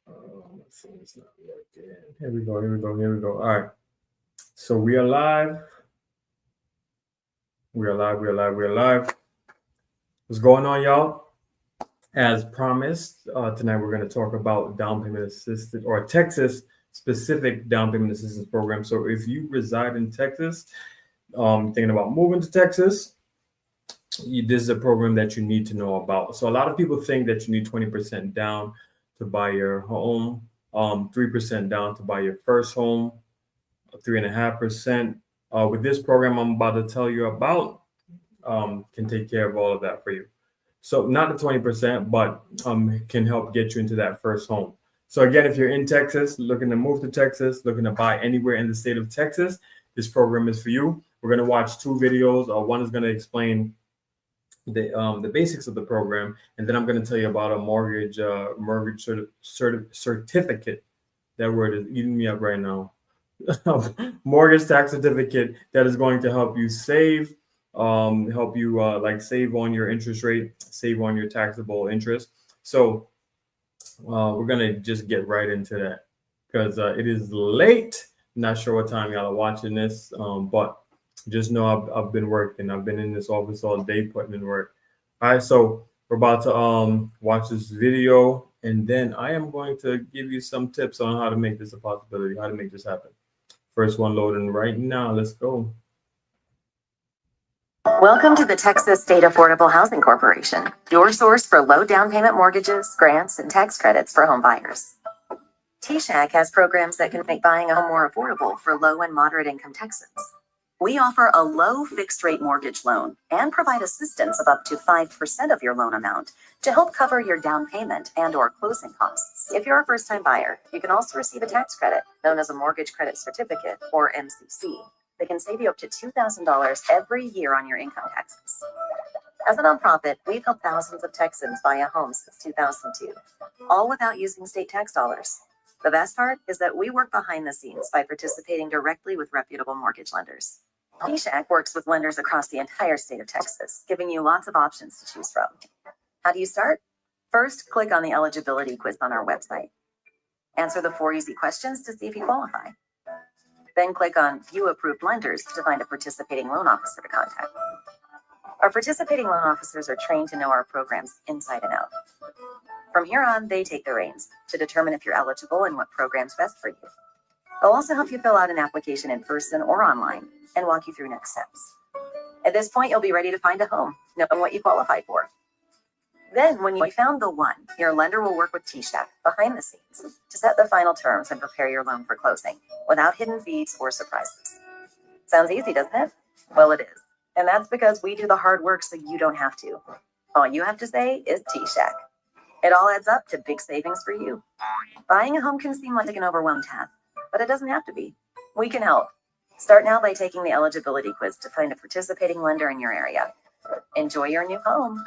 Let's see, it's not working. Here we go. Here we go. Here we go. All right. So we are live. We are live. We are live. We are live. What's going on, y'all? As promised, tonight we're going to talk about down payment assistance or Texas specific down payment assistance program. So if you reside in Texas, thinking about moving to Texas, this is a program that you need to know about. So a lot of people think that you need 20% down to buy your home, 3% down to buy your first home, 3.5%. With this program I'm about to tell you about, can take care of all of that for you. So not the 20%, but can help get you into that first home. So again, if you're in Texas, looking to move to Texas, looking to buy anywhere in the state of Texas, this program is for you. We're going to watch two videos. One is going to explain the basics of the program, and then I'm going to tell you about a mortgage certificate. That word is eating me up right now. Mortgage tax certificate that is going to help you save, help you like save on your interest rate, save on your taxable interest. So we're going to just get right into that because it is late. Not sure what time y'all are watching this, but just know I've been working. I've been in this office all day putting in work. All right, so we're about to watch this video, and then I am going to give you some tips on how to make this a possibility, how to make this happen. First one loading right now. Let's go. Welcome to the Texas State Affordable Housing Corporation, your source for low down payment mortgages, grants, and tax credits for home buyers. TSAHC has programs that can make buying a home more affordable for low and moderate income Texans. We offer a low fixed rate mortgage loan and provide assistance of up to 5% of your loan amount to help cover your down payment and/or closing costs. If you're a first time buyer, you can also receive a tax credit known as a mortgage credit certificate or MCC that can save you up to $2,000 every year on your income taxes. As a nonprofit, we've helped thousands of Texans buy a home since 2002, all without using state tax dollars. The best part is that we work behind the scenes by participating directly with reputable mortgage lenders. TSAHC works with lenders across the entire state of Texas, giving you lots of options to choose from. How do you start? First, click on the eligibility quiz on our website. Answer the 4 easy questions to see if you qualify. Then click on View Approved Lenders to find a participating loan officer to contact. Our participating loan officers are trained to know our programs inside and out. From here on, they take the reins to determine if you're eligible and what program's best for you. They'll also help you fill out an application in person or online and walk you through next steps. At this point, you'll be ready to find a home, knowing what you qualify for. Then, when you found the one, your lender will work with TSAHC behind the scenes to set the final terms and prepare your loan for closing without hidden fees or surprises. Sounds easy, doesn't it? Well, it is. And that's because we do the hard work so you don't have to. All you have to say is TSAHC. It all adds up to big savings for you. Buying a home can seem like an overwhelmed task, but it doesn't have to be. We can help. Start now by taking the eligibility quiz to find a participating lender in your area. Enjoy your new home.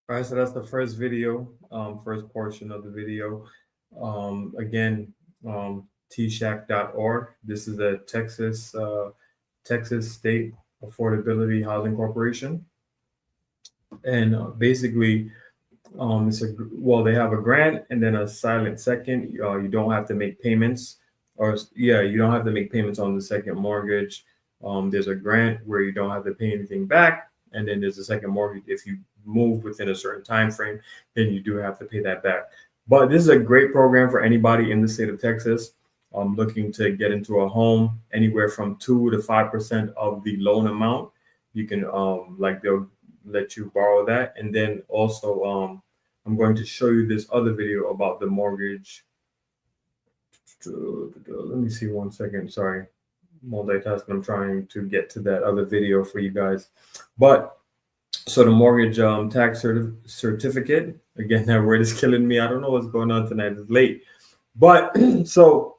All right, so that's the first video, first portion of the video. Again, tshac.org. This is a Texas State Affordability Housing Corporation, and basically, they have a grant and then a silent second. You don't have to make payments, you don't have to make payments on the second mortgage. There's a grant where you don't have to pay anything back, and then there's a second mortgage. If you move within a certain time frame, then you do have to pay that back. But this is a great program for anybody in the state of Texas looking to get into a home. Anywhere from 2 to 5% of the loan amount, you can they'll let you borrow that. And then also I'm going to show you this other video about the mortgage. Let me see 1 second. Sorry, multitasking. I'm trying to get to that other video for you guys. But so the mortgage tax certificate, again, that word is killing me. I don't know what's going on tonight. It's late. But so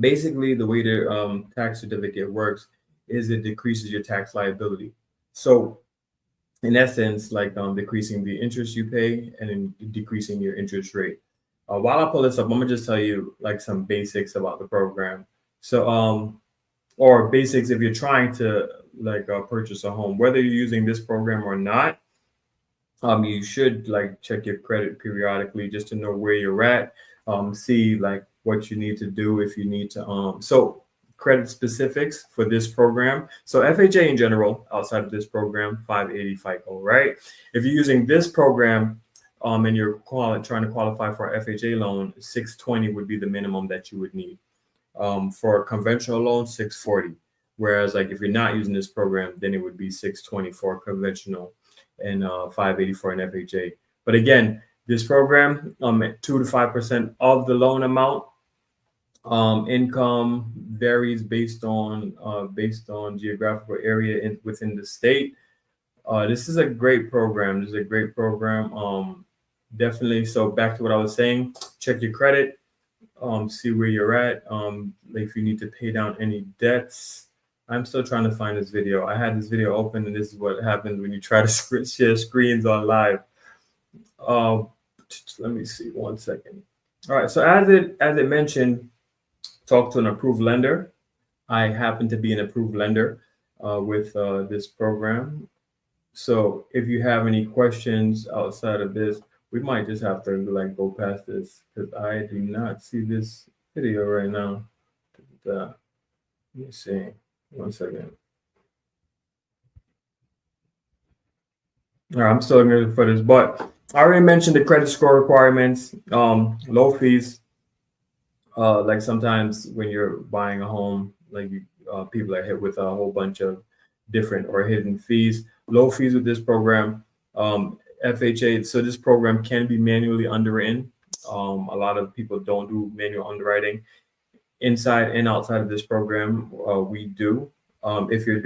basically the way the tax certificate works is it decreases your tax liability. So in essence, like decreasing the interest you pay and then decreasing your interest rate. While I pull this up, I'm gonna just tell you like some basics about the program. So or basics if you're trying to like purchase a home, whether you're using this program or not. You should like check your credit periodically just to know where you're at. See like what you need to do if you need to. So credit specifics for this program. So FHA in general, outside of this program, 580 FICO, right? If you're using this program, and you're trying to qualify for a FHA loan, 620 would be the minimum that you would need. For a conventional loan, 640. Whereas like if you're not using this program, then it would be 620 for conventional and 580 for an FHA. But again, this program, 2 to 5% of the loan amount. Income varies based on geographical area within the state. This is a great program. This is a great program. Definitely. So back to what I was saying, check your credit, see where you're at. If you need to pay down any debts. I'm still trying to find this video. I had this video open, and this is what happens when you try to share screens on live. Let me see 1 second. All right. So as it mentioned, talk to an approved lender. I happen to be an approved lender with this program. So if you have any questions outside of this, we might just have to like go past this because I do not see this video right now. Let me see. 1 second. All right, I'm still looking for this, but I already mentioned the credit score requirements, low fees. Like sometimes when you're buying a home, like people are hit with a whole bunch of different or hidden fees. Low fees with this program. FHA, so this program can be manually underwritten. A lot of people don't do manual underwriting. Inside and outside of this program, we do. If you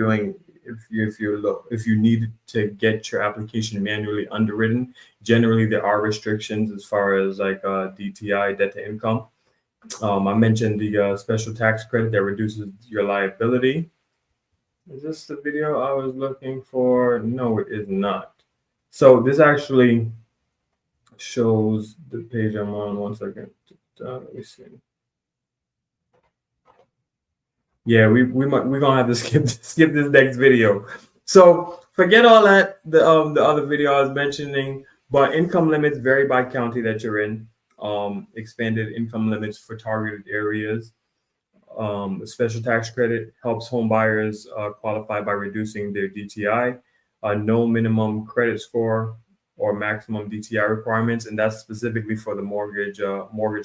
need to get your application manually underwritten, generally there are restrictions as far as like DTI, debt to income. I mentioned the special tax credit that reduces your liability. Is this the video I was looking for? No, it is not. So this actually shows the page I'm on. 1 second. Let me see. Yeah, we're gonna have to skip this next video. So forget all that the other video I was mentioning, but income limits vary by county that you're in. Expanded income limits for targeted areas. Special tax credit helps home buyers qualify by reducing their DTI. No minimum credit score or maximum DTI requirements, and that's specifically for the mortgage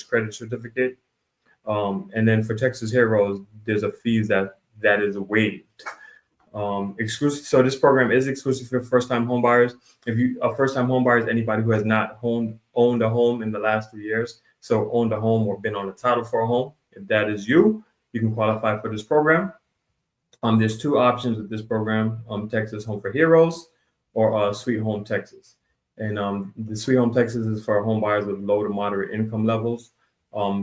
credit certificate. And then for Texas Heroes, there's a fee that is waived. Exclusive. So this program is exclusive for first-time home buyers. If you a first-time home buyer is anybody who has not owned a home in the last 3 years, so owned a home or been on the title for a home. If that is you, you can qualify for this program. There's two options with this program: Texas Home for Heroes or Sweet Home Texas. And the Sweet Home Texas is for home buyers with low to moderate income levels.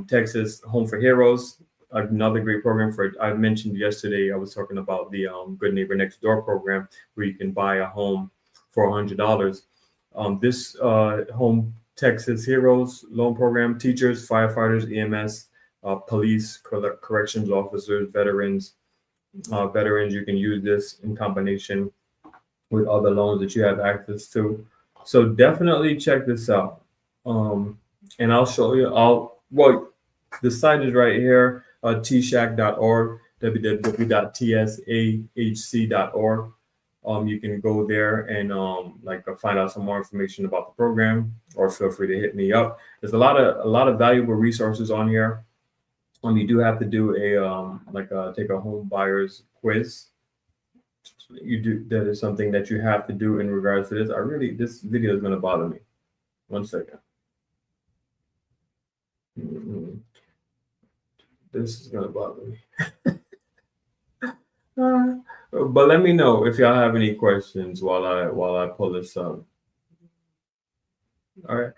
Texas Home for Heroes, another great program I mentioned yesterday. I was talking about the Good Neighbor Next Door program where you can buy a home for $100. This Home Texas Heroes loan program, teachers, firefighters, EMS, police, corrections officers, veterans, you can use this in combination with other loans that you have access to. So definitely check this out. And I'll show you well, the site is right here, tsahc.org, www.tsahc.org. You can go there and find out some more information about the program, or feel free to hit me up. There's a lot of valuable resources on here. You do have to do take a home buyer's quiz. That is something that you have to do in regards to this. This video is going to bother me. 1 second. This is gonna bother me. But let me know if y'all have any questions while I pull this up. All right,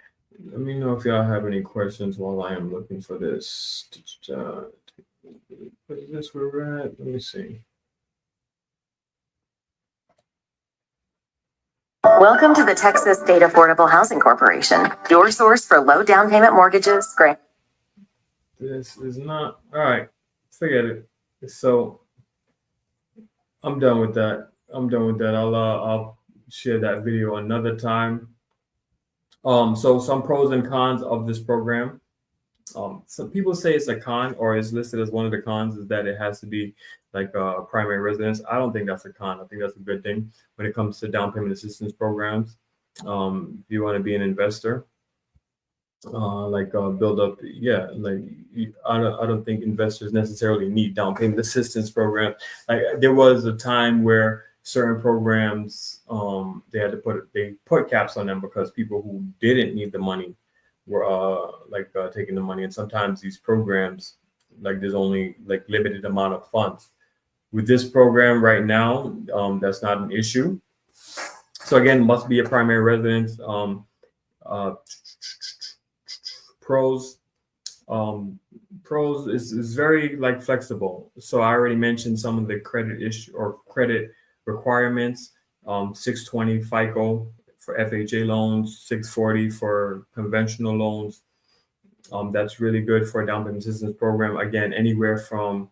let me know if y'all have any questions while I am looking for this. What is this where we're at? Let me see. Welcome to the Texas State Affordable Housing Corporation, your source for low down payment mortgages, grants. This is not all right. Forget it. So I'm done with that. I'll share that video another time. So some pros and cons of this program. Some people say it's a con, or is listed as one of the cons, is that it has to be like a primary residence. I don't think that's a con. I think that's a good thing when it comes to down payment assistance programs. If you want to be an investor, build up, I don't think investors necessarily need down payment assistance programs. Like there was a time where certain programs, they put caps on them because people who didn't need the money were taking the money. And sometimes these programs, like there's only like limited amount of funds. With this program right now, that's not an issue. So again, must be a primary residence. Uh, pros pros is very like flexible. So I already mentioned some of the credit issue or credit requirements. 620 FICO for FHA loans, 640 for conventional loans. That's really good for a down payment assistance program. Again, anywhere from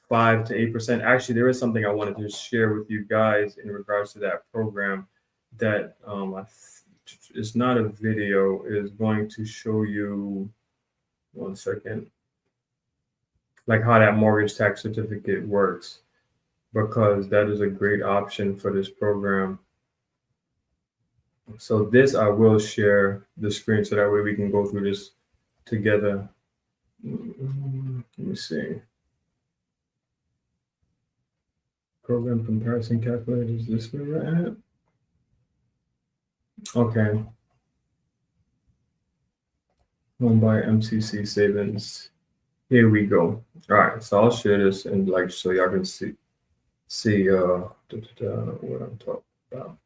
5 to 8%. Actually, there is something I wanted to share with you guys in regards to that program that it's not a video, is going to show you, one second, like how that mortgage tax certificate works, because that is a great option for this program. So this, I will share the screen so that way we can go through this together. Let me see. Program comparison calculator, is this where we're at? Okay. Homebuy MCC savings. Here we go. All right, so I'll share this and like so y'all can see what I'm talking about.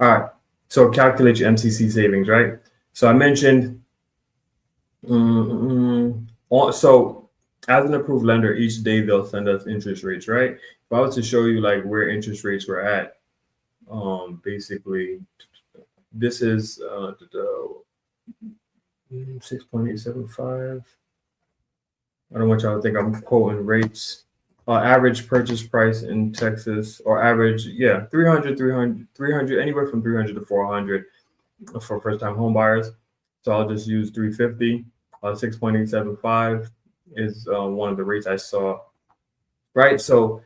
All right, so calculate your MCC savings, right? So I mentioned, so as an approved lender, each day they'll send us interest rates, right? If I was to show you like where interest rates were at, basically, this is 6.875. I don't want y'all to think I'm quoting rates. Average purchase price in Texas, or average, 300, anywhere from 300 to 400 for first-time home buyers. So I'll just use 350. 6.875 is one of the rates I saw. Right. So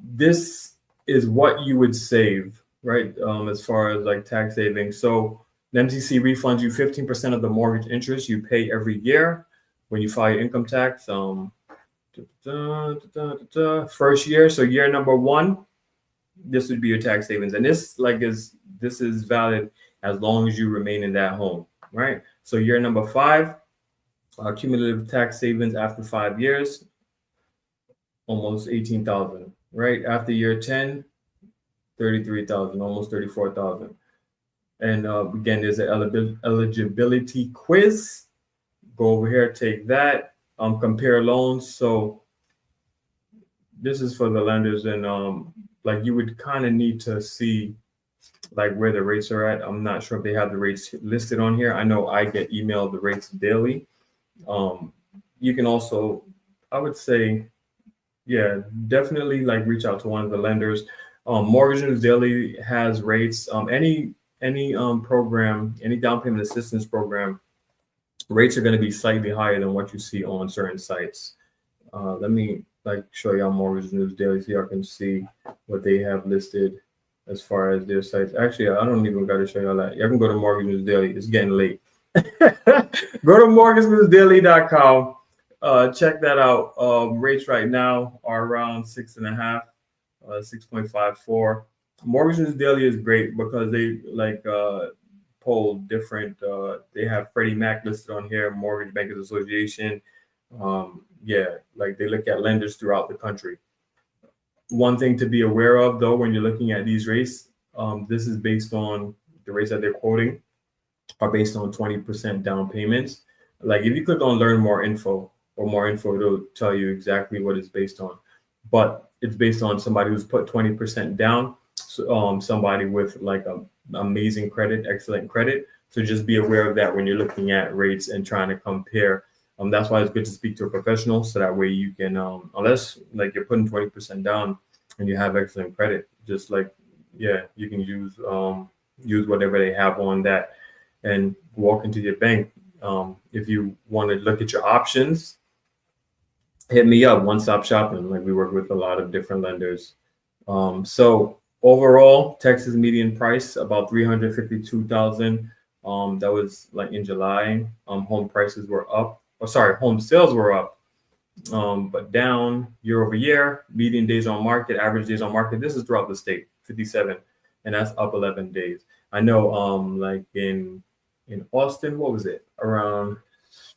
this is what you would save, right? As far as like tax savings. So the MCC refunds you 15% of the mortgage interest you pay every year when you file your income tax. First year, so year number 1, this would be your tax savings, and this is valid as long as you remain in that home, right? So year number 5, cumulative tax savings after 5 years, almost 18,000, right? After year 10, 33,000, almost 34,000. And again, there's an eligibility quiz. Go over here, take that, compare loans. So this is for the lenders, and like you would kind of need to see like where the rates are at. I'm not sure if they have the rates listed on here. I know I get emailed the rates daily. You can also, I would say, definitely like reach out to one of the lenders. Mortgage News Daily has rates. Any program, any down payment assistance program, rates are going to be slightly higher than what you see on certain sites. Let me like show y'all Mortgage News Daily so y'all can see what they have listed as far as their sites. Actually, I don't even got to show y'all that. Y'all can go to Mortgage News Daily. It's getting late. Go to mortgagenewsdaily.com. Check that out. Rates right now are around 6.5, 6.54. Mortgage News Daily is great because they poll different. They have Freddie Mac listed on here, Mortgage Bankers Association. Like they look at lenders throughout the country. One thing to be aware of, though, when you're looking at these rates, this is based on the rates that they're quoting are based on 20% down payments. Like if you click on learn more info, it'll tell you exactly what it's based on. But it's based on somebody who's put 20% down, somebody with like amazing credit, excellent credit. So just be aware of that when you're looking at rates and trying to compare. That's why it's good to speak to a professional, so that way you can, unless like you're putting 20% down and you have excellent credit, just like, yeah, you can use whatever they have on that and walk into your bank. If you want to look at your options, hit me up. One Stop Shopping. Like, we work with a lot of different lenders. So overall, Texas median price about 352,000. That was like in July. Home prices were up. Or sorry, home sales were up, but down year over year. Median days on market, average days on market. This is throughout the state, 57, and that's up 11 days. I know, like in Austin, what was it? Around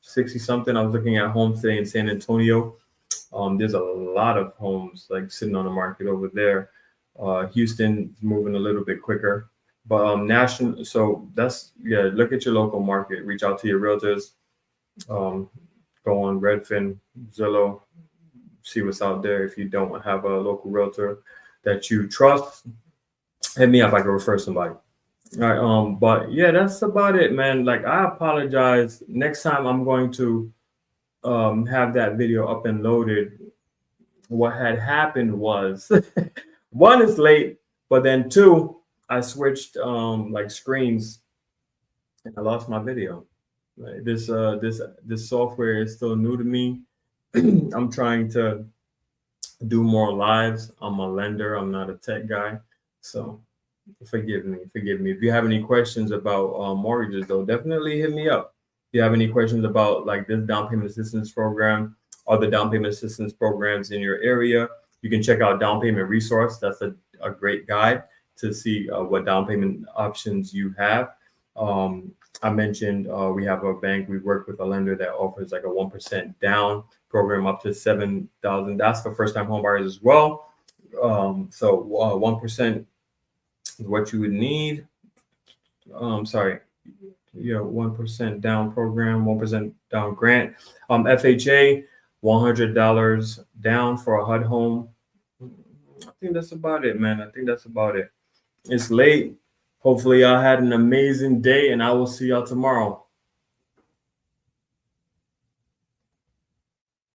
60 something. I was looking at homes today in San Antonio. There's a lot of homes like sitting on the market over there. Houston is moving a little bit quicker, but national. So that's, yeah. Look at your local market. Reach out to your realtors. Go on Redfin, Zillow, see what's out there. If you don't have a local realtor that you trust, hit me up. I can refer somebody. All right. But yeah, that's about it, man. Like, I apologize. Next time I'm going to have that video up and loaded. What had happened was, one, is late, but then two, I switched like screens and I lost my video. Like, this software is still new to me. I'm trying to do more lives. I'm a lender. I'm not a tech guy, so forgive me. If you have any questions about mortgages, though, definitely hit me up. If you have any questions about like this down payment assistance program or the down payment assistance programs in your area, you can check out Down Payment Resource. That's a great guide to see what down payment options you have. I mentioned we have a bank. We work with a lender that offers like a 1% down program up to 7,000. That's for first-time homebuyers as well. So 1% is what you would need. Sorry, yeah, 1% down program, 1% down grant. FHA, $100 down for a HUD home. I think that's about it, man. I think that's about it. It's late. Hopefully, y'all had an amazing day, and I will see y'all tomorrow.